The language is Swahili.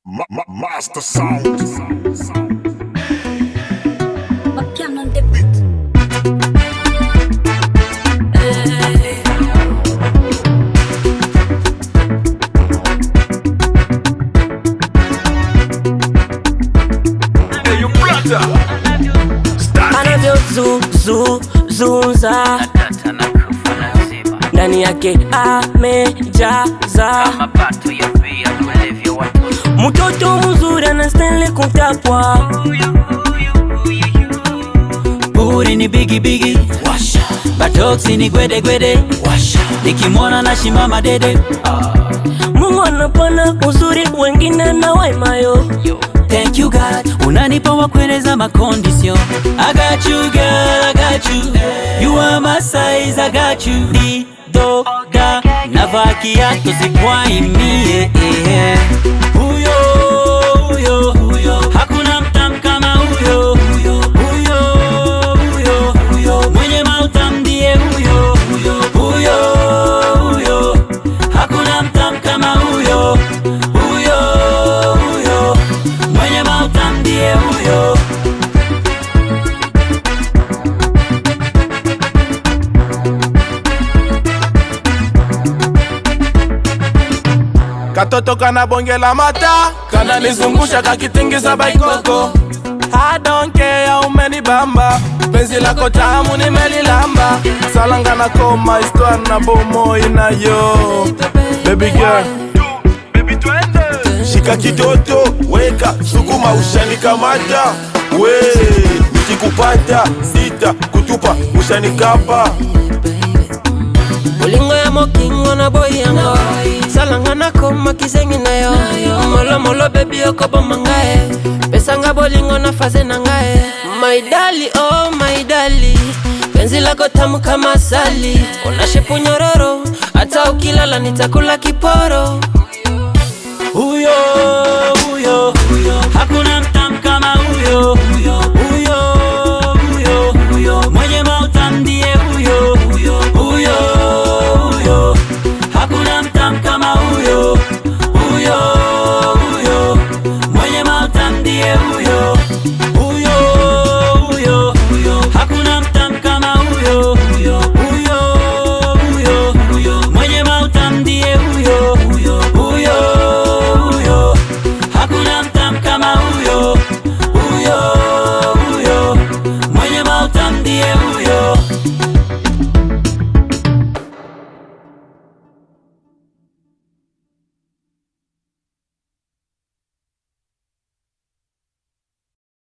Master Sound. Piano on the beat. Hey, you brother. Anavyozuza ndani yake amejaza mtoto mzuri anastahili kutapwa. Buri ni bigi bigi, washa. Batoksi ni gwede gwede, washa. Nikimwona na shimama dede. Mungu anapana uzuri wengine na waimayo. Thank you God, unanipa wa kueleza makondisyon. I got you girl, I got you. You are my size, I got you. Di do da, navaa kiatu sikwaimie. Huyo, huyo, huyo, hakuna mtam kama huyo. Huyo, huyo, huyo, mwenye mautam ndiye huyo. Huyo, huyo, hakuna mtam kama huyo. Huyo, huyo, mwenye mautam ndiye huyo. Katoto kana bonge la mata, kana nizungusha kakitingisa baikoko. I don't care umenibamba, penzi lako tamu nimelilamba. Salanga na koma histoire na bomo inayo. Baby girl, shika kitoto, weka, sukuma ushanikamata. We, nikikupata, sita, kutupa, ushanikapa. Ulingo ya mokingo na boy yango, salanga na koma kisengi na yo. Molo molo baby yoko bomangae, pesa nga bolingo na faze na ngae. My darling, oh my darling, penzi lako tamu kama asali. Una shepu nyororo, hata ukilala nitakula kiporo. Huyo,